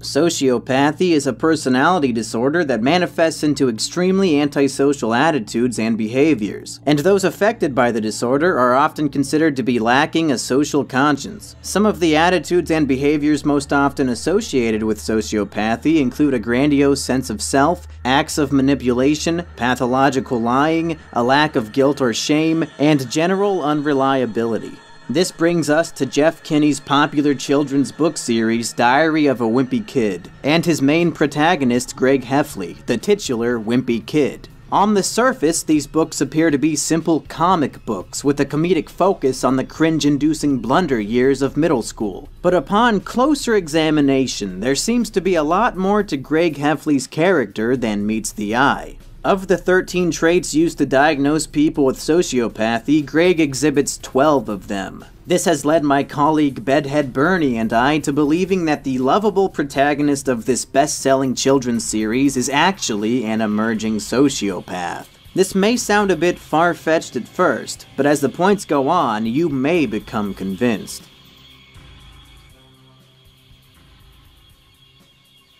Sociopathy is a personality disorder that manifests into extremely antisocial attitudes and behaviors, and those affected by the disorder are often considered to be lacking a social conscience. Some of the attitudes and behaviors most often associated with sociopathy include a grandiose sense of self, acts of manipulation, pathological lying, a lack of guilt or shame, and general unreliability. This brings us to Jeff Kinney's popular children's book series, Diary of a Wimpy Kid, and his main protagonist, Greg Heffley, the titular Wimpy Kid. On the surface, these books appear to be simple comic books with a comedic focus on the cringe-inducing blunder years of middle school. But upon closer examination, there seems to be a lot more to Greg Heffley's character than meets the eye. Of the 13 traits used to diagnose people with sociopathy, Greg exhibits 12 of them. This has led my colleague Bedhead Bernie and I to believing that the lovable protagonist of this best-selling children's series is actually an emerging sociopath. This may sound a bit far-fetched at first, but as the points go on, you may become convinced.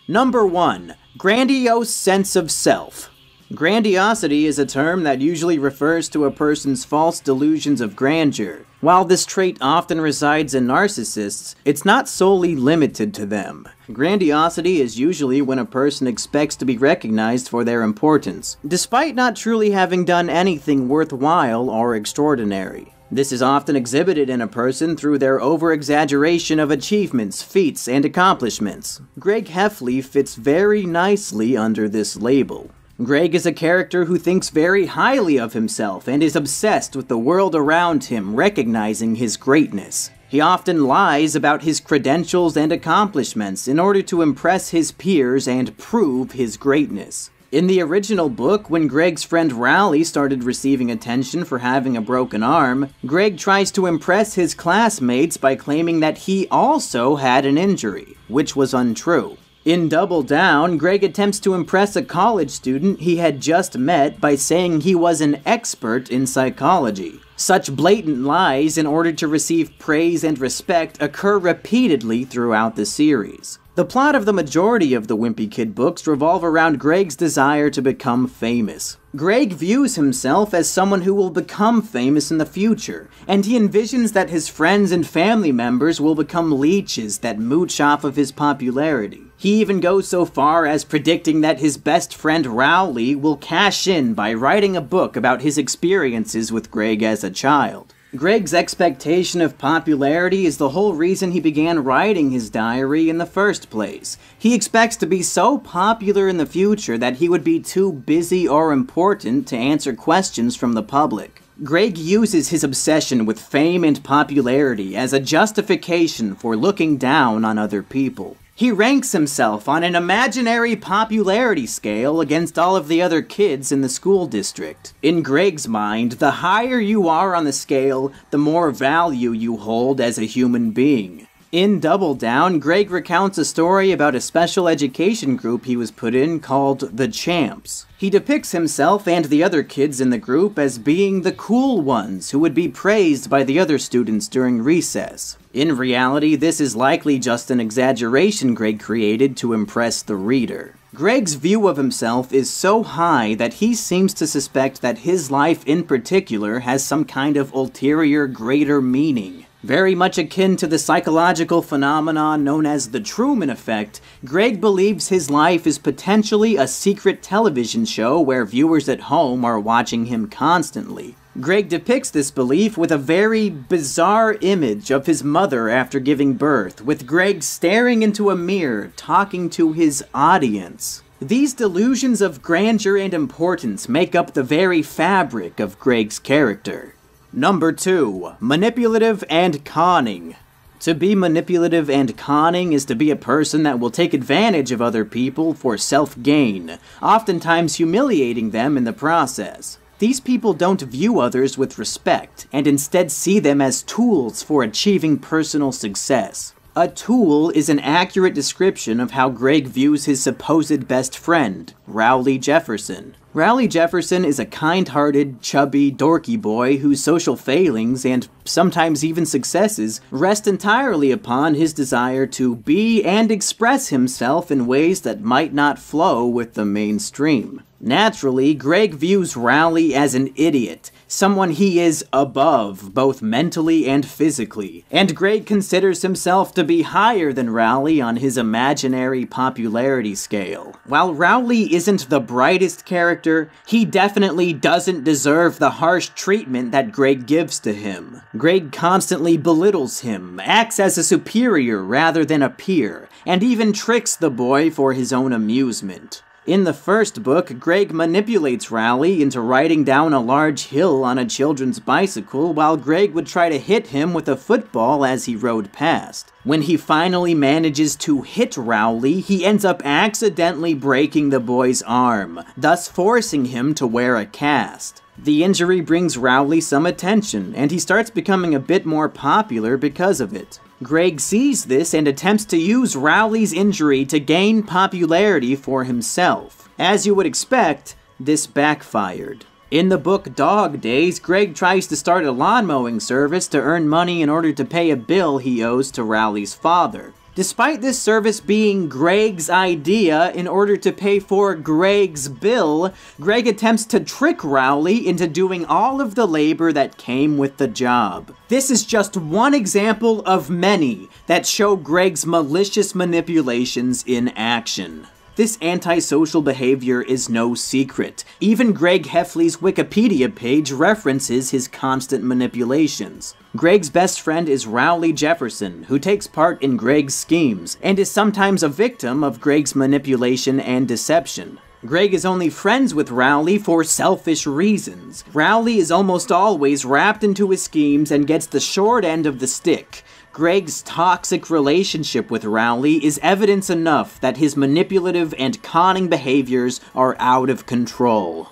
Number 1. Grandiose sense of self. Grandiosity is a term that usually refers to a person's false delusions of grandeur. While this trait often resides in narcissists, it's not solely limited to them. Grandiosity is usually when a person expects to be recognized for their importance, despite not truly having done anything worthwhile or extraordinary. This is often exhibited in a person through their over-exaggeration of achievements, feats, and accomplishments. Greg Heffley fits very nicely under this label. Greg is a character who thinks very highly of himself and is obsessed with the world around him recognizing his greatness. He often lies about his credentials and accomplishments in order to impress his peers and prove his greatness. In the original book, when Greg's friend Rowley started receiving attention for having a broken arm, Greg tries to impress his classmates by claiming that he also had an injury, which was untrue. In Double Down, Greg attempts to impress a college student he had just met by saying he was an expert in psychology. Such blatant lies in order to receive praise and respect occur repeatedly throughout the series. The plot of the majority of the Wimpy Kid books revolve around Greg's desire to become famous. Greg views himself as someone who will become famous in the future, and he envisions that his friends and family members will become leeches that mooch off of his popularity. He even goes so far as predicting that his best friend Rowley will cash in by writing a book about his experiences with Greg as a child. Greg's expectation of popularity is the whole reason he began writing his diary in the first place. He expects to be so popular in the future that he would be too busy or important to answer questions from the public. Greg uses his obsession with fame and popularity as a justification for looking down on other people. He ranks himself on an imaginary popularity scale against all of the other kids in the school district. In Greg's mind, the higher you are on the scale, the more value you hold as a human being. In Double Down, Greg recounts a story about a special education group he was put in called the Champs. He depicts himself and the other kids in the group as being the cool ones who would be praised by the other students during recess. In reality, this is likely just an exaggeration Greg created to impress the reader. Greg's view of himself is so high that he seems to suspect that his life in particular has some kind of ulterior greater meaning. Very much akin to the psychological phenomenon known as the Truman Effect, Greg believes his life is potentially a secret television show where viewers at home are watching him constantly. Greg depicts this belief with a very bizarre image of his mother after giving birth, with Greg staring into a mirror, talking to his audience. These delusions of grandeur and importance make up the very fabric of Greg's character. Number 2. Manipulative and conning. To be manipulative and conning is to be a person that will take advantage of other people for self-gain, oftentimes humiliating them in the process. These people don't view others with respect, and instead see them as tools for achieving personal success. A tool is an accurate description of how Greg views his supposed best friend, Rowley Jefferson. Rowley Jefferson is a kind-hearted, chubby, dorky boy whose social failings, and sometimes even successes, rest entirely upon his desire to be and express himself in ways that might not flow with the mainstream. Naturally, Greg views Rowley as an idiot, someone he is above, both mentally and physically, and Greg considers himself to be higher than Rowley on his imaginary popularity scale. While Rowley isn't the brightest character, he definitely doesn't deserve the harsh treatment that Greg gives to him. Greg constantly belittles him, acts as a superior rather than a peer, and even tricks the boy for his own amusement. In the first book, Greg manipulates Rowley into riding down a large hill on a children's bicycle while Greg would try to hit him with a football as he rode past. When he finally manages to hit Rowley, he ends up accidentally breaking the boy's arm, thus forcing him to wear a cast. The injury brings Rowley some attention, and he starts becoming a bit more popular because of it. Greg sees this and attempts to use Rowley's injury to gain popularity for himself. As you would expect, this backfired. In the book Dog Days, Greg tries to start a lawn mowing service to earn money in order to pay a bill he owes to Rowley's father. Despite this service being Greg's idea in order to pay for Greg's bill, Greg attempts to trick Rowley into doing all of the labor that came with the job. This is just one example of many that show Greg's malicious manipulations in action. This antisocial behavior is no secret. Even Greg Heffley's Wikipedia page references his constant manipulations. Greg's best friend is Rowley Jefferson, who takes part in Greg's schemes, and is sometimes a victim of Greg's manipulation and deception. Greg is only friends with Rowley for selfish reasons. Rowley is almost always wrapped into his schemes and gets the short end of the stick. Greg's toxic relationship with Rowley is evidence enough that his manipulative and conning behaviors are out of control.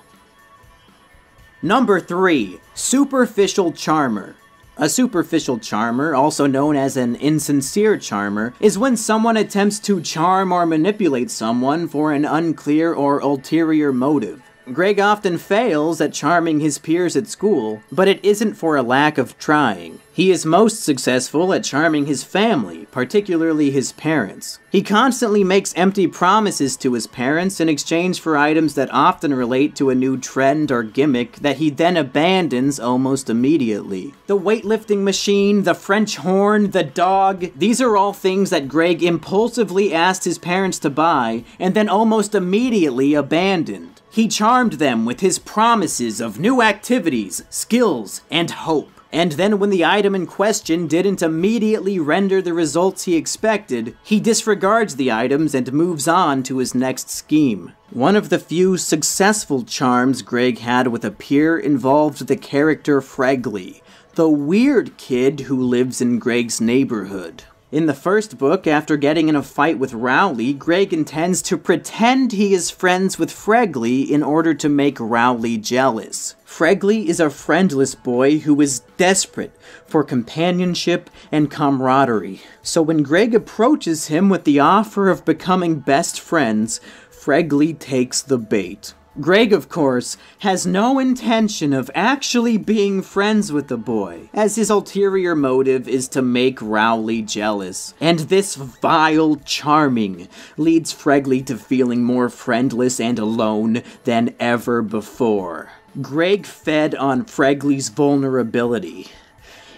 Number 3. Superficial Charmer. A superficial charmer, also known as an insincere charmer, is when someone attempts to charm or manipulate someone for an unclear or ulterior motive. Greg often fails at charming his peers at school, but it isn't for a lack of trying. He is most successful at charming his family, particularly his parents. He constantly makes empty promises to his parents in exchange for items that often relate to a new trend or gimmick that he then abandons almost immediately. The weightlifting machine, the French horn, the dog, these are all things that Greg impulsively asked his parents to buy and then almost immediately abandoned. He charmed them with his promises of new activities, skills, and hope. And then when the item in question didn't immediately render the results he expected, he disregards the items and moves on to his next scheme. One of the few successful charms Greg had with a peer involved the character Fregley, the weird kid who lives in Greg's neighborhood. In the first book, after getting in a fight with Rowley, Greg intends to pretend he is friends with Fregley in order to make Rowley jealous. Fregley is a friendless boy who is desperate for companionship and camaraderie. So when Greg approaches him with the offer of becoming best friends, Fregley takes the bait. Greg, of course, has no intention of actually being friends with the boy, as his ulterior motive is to make Rowley jealous. And this vile charming leads Fregley to feeling more friendless and alone than ever before. Greg fed on Fregley's vulnerability,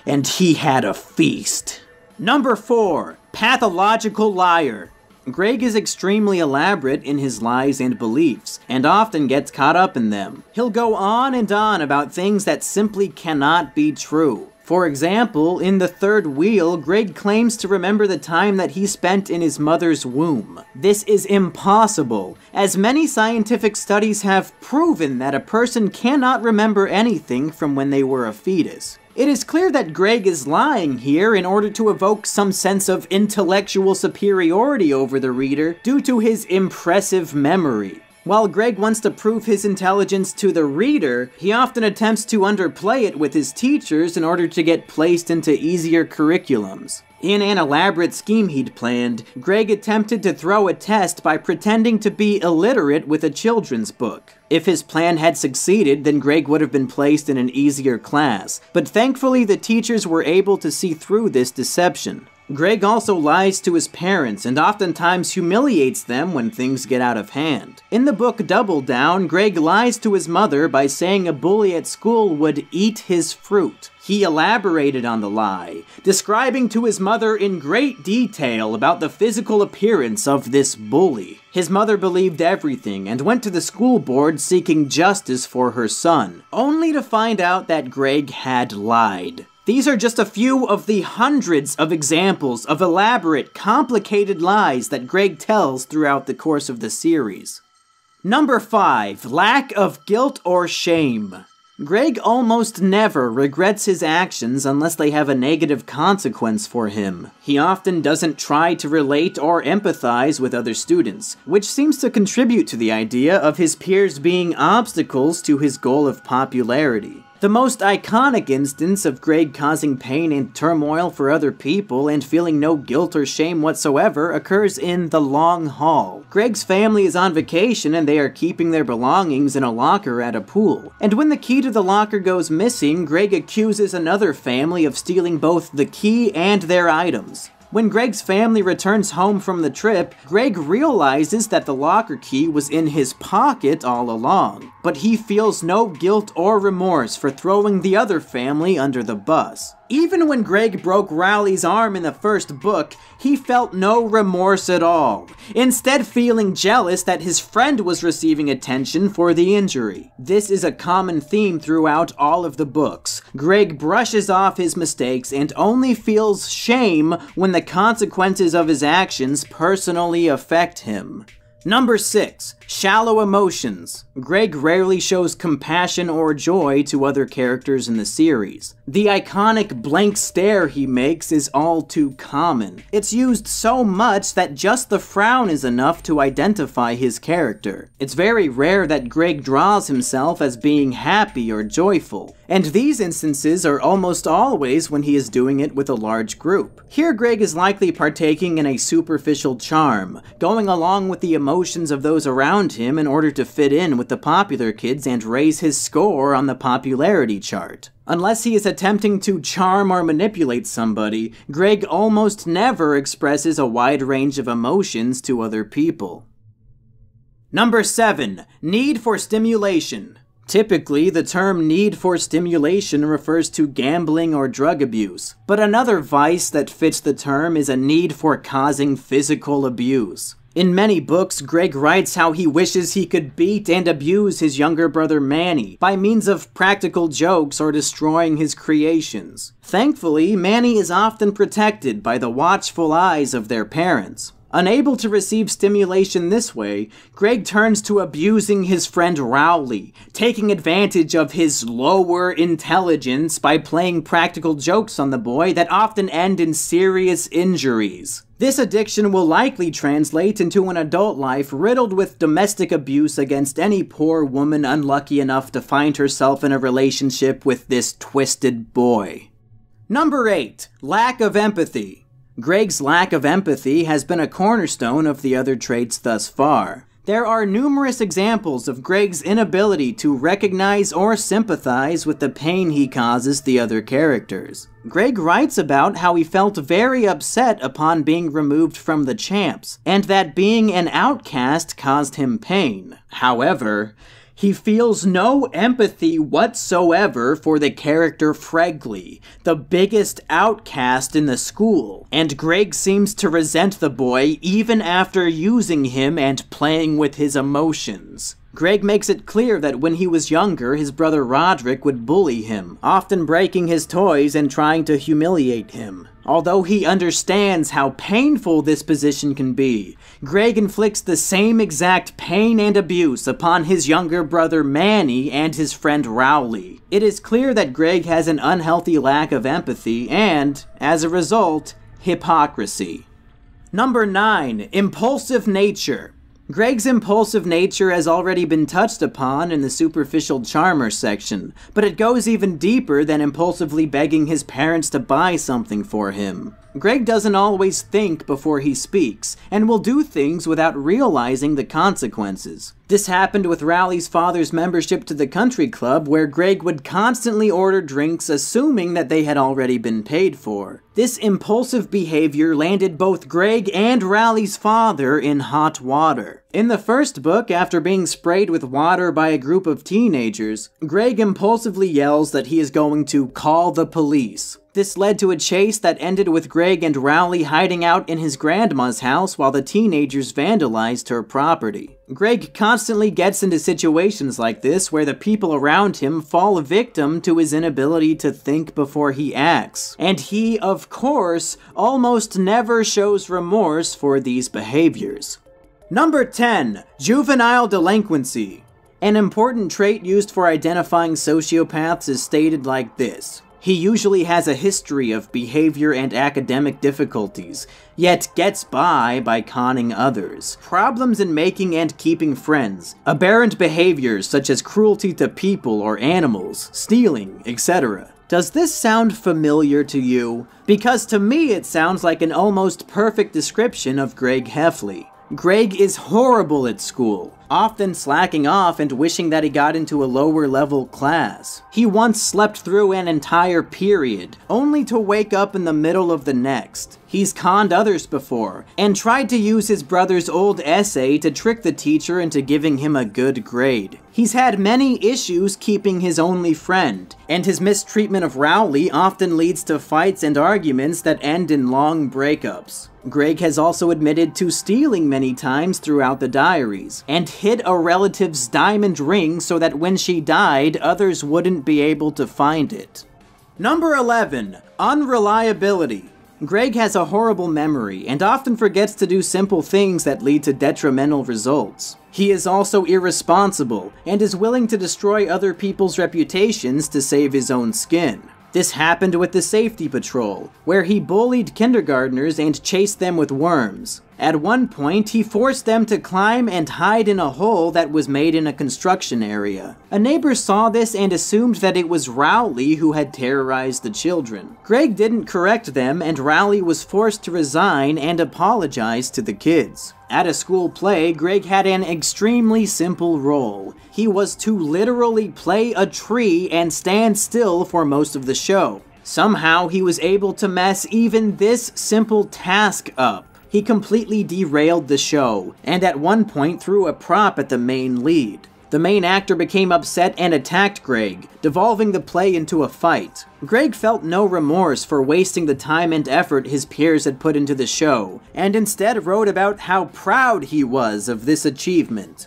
and he had a feast. Number 4. Pathological Liar. Greg is extremely elaborate in his lies and beliefs, and often gets caught up in them. He'll go on and on about things that simply cannot be true. For example, in The Third Wheel, Greg claims to remember the time that he spent in his mother's womb. This is impossible, as many scientific studies have proven that a person cannot remember anything from when they were a fetus. It is clear that Greg is lying here in order to evoke some sense of intellectual superiority over the reader due to his impressive memory. While Greg wants to prove his intelligence to the reader, he often attempts to underplay it with his teachers in order to get placed into easier curriculums. In an elaborate scheme he'd planned, Greg attempted to throw a test by pretending to be illiterate with a children's book. If his plan had succeeded, then Greg would have been placed in an easier class, but thankfully the teachers were able to see through this deception. Greg also lies to his parents and oftentimes humiliates them when things get out of hand. In the book Double Down, Greg lies to his mother by saying a bully at school would eat his fruit. He elaborated on the lie, describing to his mother in great detail about the physical appearance of this bully. His mother believed everything and went to the school board seeking justice for her son, only to find out that Greg had lied. These are just a few of the hundreds of examples of elaborate, complicated lies that Greg tells throughout the course of the series. Number 5. Lack of guilt or shame. Greg almost never regrets his actions unless they have a negative consequence for him. He often doesn't try to relate or empathize with other students, which seems to contribute to the idea of his peers being obstacles to his goal of popularity. The most iconic instance of Greg causing pain and turmoil for other people and feeling no guilt or shame whatsoever occurs in The Long Haul. Greg's family is on vacation and they are keeping their belongings in a locker at a pool. And when the key to the locker goes missing, Greg accuses another family of stealing both the key and their items. When Greg's family returns home from the trip, Greg realizes that the locker key was in his pocket all along, but he feels no guilt or remorse for throwing the other family under the bus. Even when Greg broke Rowley's arm in the first book, he felt no remorse at all, instead feeling jealous that his friend was receiving attention for the injury. This is a common theme throughout all of the books. Greg brushes off his mistakes and only feels shame when the consequences of his actions personally affect him. Number 6. Shallow emotions. Greg rarely shows compassion or joy to other characters in the series. The iconic blank stare he makes is all too common. It's used so much that just the frown is enough to identify his character. It's very rare that Greg draws himself as being happy or joyful, and these instances are almost always when he is doing it with a large group. Here Greg is likely partaking in a superficial charm, going along with the emotions of those around him in order to fit in with the popular kids and raise his score on the popularity chart. Unless he is attempting to charm or manipulate somebody, Greg almost never expresses a wide range of emotions to other people. Number 7. Need for stimulation. Typically, the term need for stimulation refers to gambling or drug abuse, but another vice that fits the term is a need for causing physical abuse. In many books, Greg writes how he wishes he could beat and abuse his younger brother Manny by means of practical jokes or destroying his creations. Thankfully, Manny is often protected by the watchful eyes of their parents. Unable to receive stimulation this way, Greg turns to abusing his friend Rowley, taking advantage of his lower intelligence by playing practical jokes on the boy that often end in serious injuries. This addiction will likely translate into an adult life riddled with domestic abuse against any poor woman unlucky enough to find herself in a relationship with this twisted boy. Number 8. Lack of empathy. Greg's lack of empathy has been a cornerstone of the other traits thus far. There are numerous examples of Greg's inability to recognize or sympathize with the pain he causes the other characters. Greg writes about how he felt very upset upon being removed from the Champs, and that being an outcast caused him pain. However, he feels no empathy whatsoever for the character Fregley, the biggest outcast in the school, and Greg seems to resent the boy even after using him and playing with his emotions. Greg makes it clear that when he was younger, his brother Roderick would bully him, often breaking his toys and trying to humiliate him. Although he understands how painful this position can be, Greg inflicts the same exact pain and abuse upon his younger brother Manny and his friend Rowley. It is clear that Greg has an unhealthy lack of empathy and, as a result, hypocrisy. Number 9. Impulsive nature. Greg's impulsive nature has already been touched upon in the superficial charmer section, but it goes even deeper than impulsively begging his parents to buy something for him. Greg doesn't always think before he speaks, and will do things without realizing the consequences. This happened with Rowley's father's membership to the country club, where Greg would constantly order drinks assuming that they had already been paid for. This impulsive behavior landed both Greg and Rowley's father in hot water. In the first book, after being sprayed with water by a group of teenagers, Greg impulsively yells that he is going to call the police. This led to a chase that ended with Greg and Rowley hiding out in his grandma's house while the teenagers vandalized her property. Greg constantly gets into situations like this where the people around him fall victim to his inability to think before he acts. And he, of course, almost never shows remorse for these behaviors. Number 10. Juvenile delinquency. An important trait used for identifying sociopaths is stated like this. He usually has a history of behavior and academic difficulties, yet gets by conning others. Problems in making and keeping friends. Aberrant behaviors such as cruelty to people or animals, stealing, etc. Does this sound familiar to you? Because to me it sounds like an almost perfect description of Greg Heffley. Greg is horrible at school, often slacking off and wishing that he got into a lower level class. He once slept through an entire period, only to wake up in the middle of the next. He's conned others before, and tried to use his brother's old essay to trick the teacher into giving him a good grade. He's had many issues keeping his only friend, and his mistreatment of Rowley often leads to fights and arguments that end in long breakups. Greg has also admitted to stealing many times throughout the diaries, and hid a relative's diamond ring so that when she died, others wouldn't be able to find it. Number 11. Unreliability. Greg has a horrible memory and often forgets to do simple things that lead to detrimental results. He is also irresponsible and is willing to destroy other people's reputations to save his own skin. This happened with the safety patrol, where he bullied kindergartners and chased them with worms. At one point, he forced them to climb and hide in a hole that was made in a construction area. A neighbor saw this and assumed that it was Rowley who had terrorized the children. Greg didn't correct them, and Rowley was forced to resign and apologize to the kids. At a school play, Greg had an extremely simple role. He was to literally play a tree and stand still for most of the show. Somehow, he was able to mess even this simple task up. He completely derailed the show, and at one point threw a prop at the main lead. The main actor became upset and attacked Greg, devolving the play into a fight. Greg felt no remorse for wasting the time and effort his peers had put into the show, and instead wrote about how proud he was of this achievement.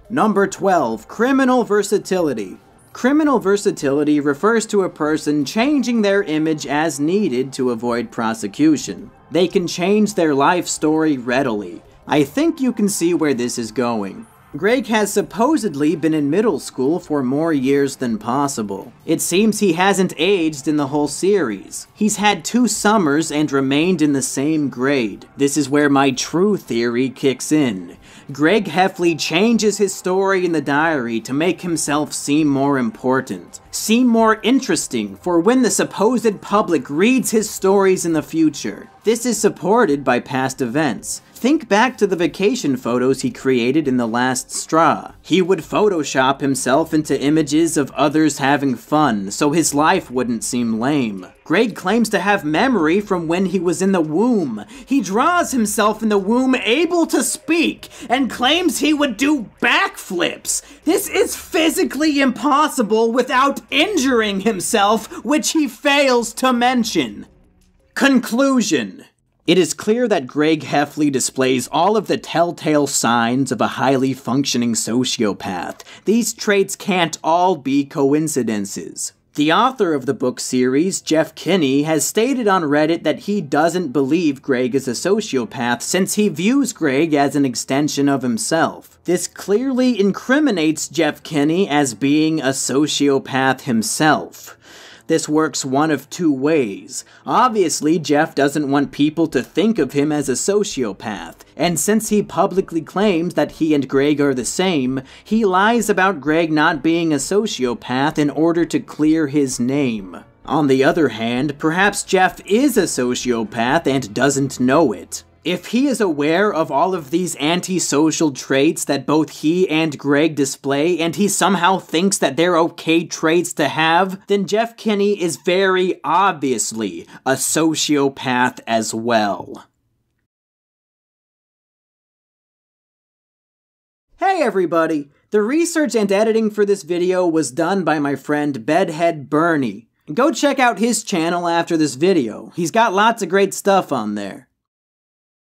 Number 12. Criminal versatility. Criminal versatility refers to a person changing their image as needed to avoid prosecution. They can change their life story readily. I think you can see where this is going. Greg has supposedly been in middle school for more years than possible. It seems he hasn't aged in the whole series. He's had 2 summers and remained in the same grade. This is where my true theory kicks in. Greg Heffley changes his story in the diary to make himself seem more important, seem more interesting for when the supposed public reads his stories in the future. This is supported by past events. Think back to the vacation photos he created in The Last Straw. He would Photoshop himself into images of others having fun, so his life wouldn't seem lame. Greg claims to have memory from when he was in the womb. He draws himself in the womb able to speak, and claims he would do backflips. This is physically impossible without injuring himself, which he fails to mention. Conclusion. It is clear that Greg Heffley displays all of the telltale signs of a highly functioning sociopath. These traits can't all be coincidences. The author of the book series, Jeff Kinney, has stated on Reddit that he doesn't believe Greg is a sociopath since he views Greg as an extension of himself. This clearly incriminates Jeff Kinney as being a sociopath himself. This works one of two ways. Obviously, Jeff doesn't want people to think of him as a sociopath, and since he publicly claims that he and Greg are the same, he lies about Greg not being a sociopath in order to clear his name. On the other hand, perhaps Jeff is a sociopath and doesn't know it. If he is aware of all of these antisocial traits that both he and Greg display, and he somehow thinks that they're okay traits to have, then Jeff Kinney is very obviously a sociopath as well. Hey everybody! The research and editing for this video was done by my friend Bedhead Bernie. Go check out his channel after this video. He's got lots of great stuff on there.